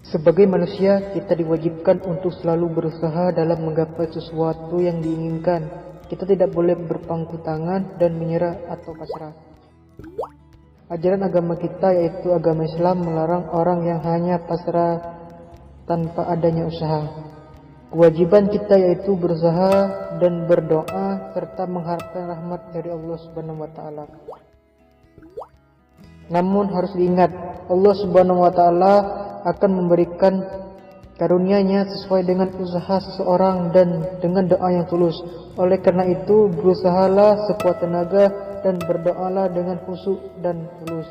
Sebagai manusia, kita diwajibkan untuk selalu berusaha dalam menggapai sesuatu yang diinginkan. Kita tidak boleh berpangku tangan dan menyerah atau pasrah. Ajaran agama kita, yaitu agama Islam, melarang orang yang hanya pasrah tanpa adanya usaha. Kewajiban kita yaitu berusaha dan berdoa serta mengharapkan rahmat dari Allah Subhanahu wa taala. Namun harus diingat, Allah Subhanahu wa taala akan memberikan karunia-Nya sesuai dengan usaha seseorang dan dengan doa yang tulus. Oleh karena itu, berusahalah sekuat tenaga dan berdoalah dengan khusyuk dan tulus.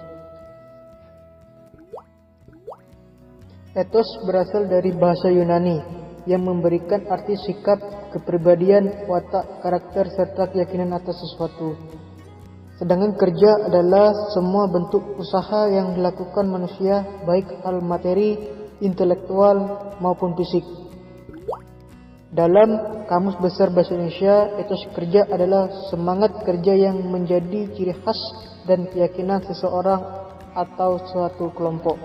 Etos berasal dari bahasa Yunani yang memberikan arti sikap, kepribadian, watak, karakter, serta keyakinan atas sesuatu. Sedangkan kerja adalah semua bentuk usaha yang dilakukan manusia, baik hal materi, intelektual, maupun fisik. Dalam Kamus Besar Bahasa Indonesia, etos kerja adalah semangat kerja yang menjadi ciri khas dan keyakinan seseorang atau suatu kelompok.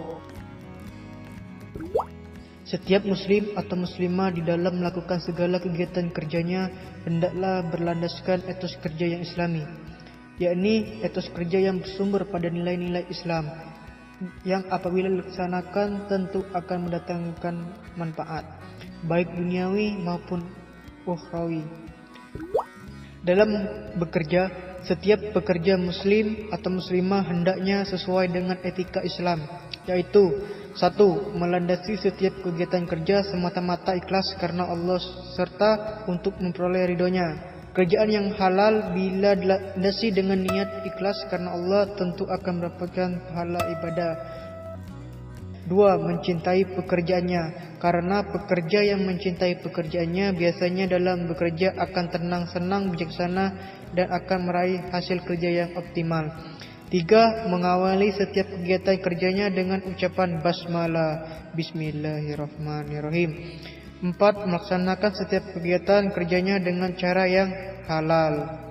Setiap muslim atau muslimah di dalam melakukan segala kegiatan kerjanya hendaklah berlandaskan etos kerja yang islami, yakni etos kerja yang bersumber pada nilai-nilai Islam, yang apabila dilaksanakan tentu akan mendatangkan manfaat, baik duniawi maupun ukhrawi. Dalam bekerja, setiap pekerja muslim atau muslimah hendaknya sesuai dengan etika Islam, yaitu 1. Melandasi setiap kegiatan kerja semata-mata ikhlas karena Allah serta untuk memperoleh ridhonya. Kerjaan yang halal bila dilandasi dengan niat ikhlas karena Allah tentu akan mendapatkan pahala ibadah. 2. Mencintai pekerjaannya, karena pekerja yang mencintai pekerjaannya biasanya dalam bekerja akan tenang, senang, bijaksana dan akan meraih hasil kerja yang optimal. 3. Mengawali setiap kegiatan kerjanya dengan ucapan basmalah, bismillahirrahmanirrahim. 4. Melaksanakan setiap kegiatan kerjanya dengan cara yang halal.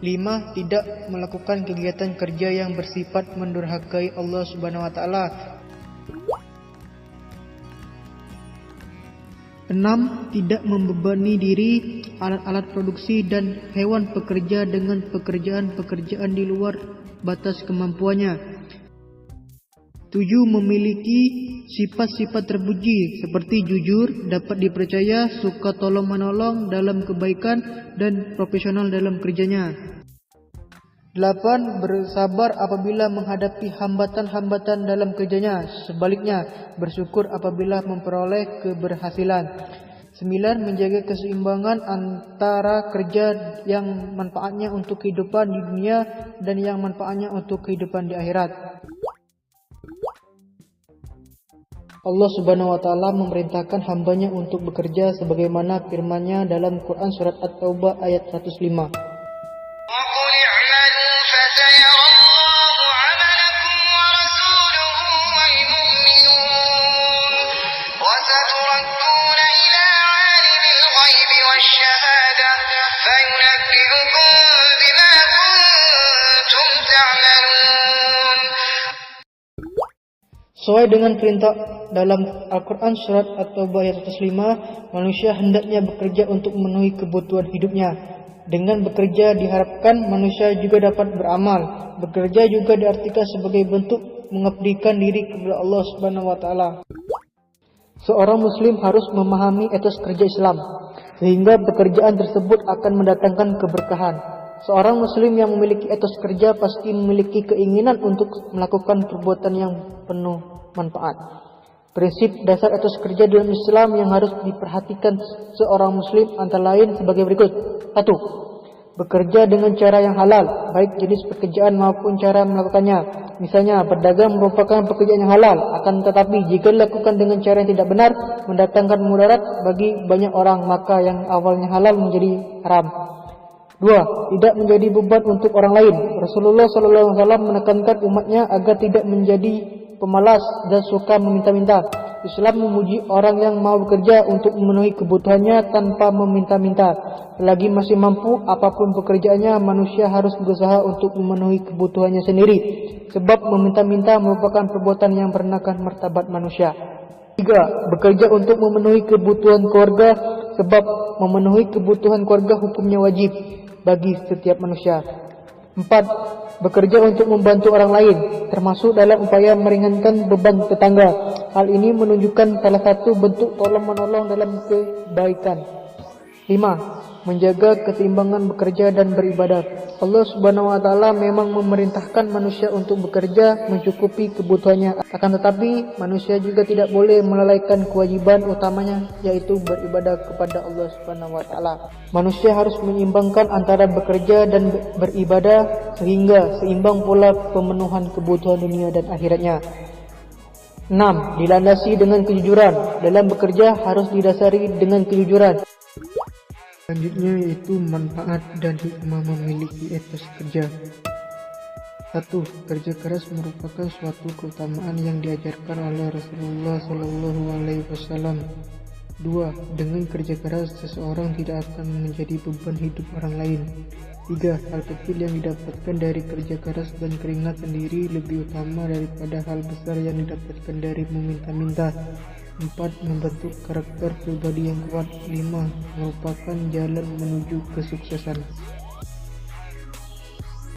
5. Tidak melakukan kegiatan kerja yang bersifat mendurhakai Allah Subhanahu wa taala. 6. Tidak membebani diri, alat-alat produksi dan hewan pekerja dengan pekerjaan-pekerjaan di luar batas kemampuannya. 7. Memiliki sifat-sifat terpuji seperti jujur, dapat dipercaya, suka tolong-menolong dalam kebaikan, dan profesional dalam kerjanya. 8. Bersabar apabila menghadapi hambatan-hambatan dalam kerjanya. Sebaliknya, bersyukur apabila memperoleh keberhasilan. 9. Menjaga keseimbangan antara kerja yang manfaatnya untuk kehidupan di dunia dan yang manfaatnya untuk kehidupan di akhirat. Allah Subhanahu wa taala memerintahkan hambanya untuk bekerja sebagaimana firman-Nya dalam Quran surat At-Taubah ayat 105. Sesuai dengan perintah dalam Al-Quran surat At-Taubah ayat 105, manusia hendaknya bekerja untuk memenuhi kebutuhan hidupnya. Dengan bekerja diharapkan manusia juga dapat beramal. Bekerja juga diartikan sebagai bentuk mengabdikan diri kepada Allah Subhanahu wa taala. Seorang muslim harus memahami etos kerja Islam, sehingga pekerjaan tersebut akan mendatangkan keberkahan. Seorang muslim yang memiliki etos kerja pasti memiliki keinginan untuk melakukan perbuatan yang penuh manfaat. Prinsip dasar etos kerja dalam Islam yang harus diperhatikan seorang muslim antara lain sebagai berikut. 1. Bekerja dengan cara yang halal, baik jenis pekerjaan maupun cara melakukannya. Misalnya, berdagang merupakan pekerjaan yang halal, akan tetapi jika dilakukan dengan cara yang tidak benar, mendatangkan mudarat bagi banyak orang, maka yang awalnya halal menjadi haram. 2. Tidak menjadi beban untuk orang lain. Rasulullah SAW menekankan umatnya agar tidak menjadi pemalas dan suka meminta-minta. Islam memuji orang yang mau bekerja untuk memenuhi kebutuhannya tanpa meminta-minta. Selagi masih mampu, apapun pekerjaannya, manusia harus berusaha untuk memenuhi kebutuhannya sendiri. Sebab meminta-minta merupakan perbuatan yang merendahkan martabat manusia. 3. Bekerja untuk memenuhi kebutuhan keluarga. Sebab memenuhi kebutuhan keluarga hukumnya wajib bagi setiap manusia. 4. Bekerja untuk membantu orang lain, termasuk dalam upaya meringankan beban tetangga. Hal ini menunjukkan salah satu bentuk tolong-menolong dalam kebaikan. 5. Menjaga keseimbangan bekerja dan beribadah. Allah Subhanahu wa taala memang memerintahkan manusia untuk bekerja mencukupi kebutuhannya. Akan tetapi, manusia juga tidak boleh melalaikan kewajiban utamanya, yaitu beribadah kepada Allah Subhanahu wa taala. Manusia harus menyeimbangkan antara bekerja dan beribadah sehingga seimbang pula pemenuhan kebutuhan dunia dan akhiratnya. 6. Dilandasi dengan kejujuran. Dalam bekerja harus didasari dengan kejujuran. Selanjutnya yaitu manfaat dan hikmah memiliki etos kerja. 1. Kerja keras merupakan suatu keutamaan yang diajarkan oleh Rasulullah SAW. 2. Dengan kerja keras seseorang tidak akan menjadi beban hidup orang lain. 3. Hal kecil yang didapatkan dari kerja keras dan keringat sendiri lebih utama daripada hal besar yang didapatkan dari meminta-minta. 4. Membentuk karakter pribadi yang kuat. 5. Merupakan jalan menuju kesuksesan.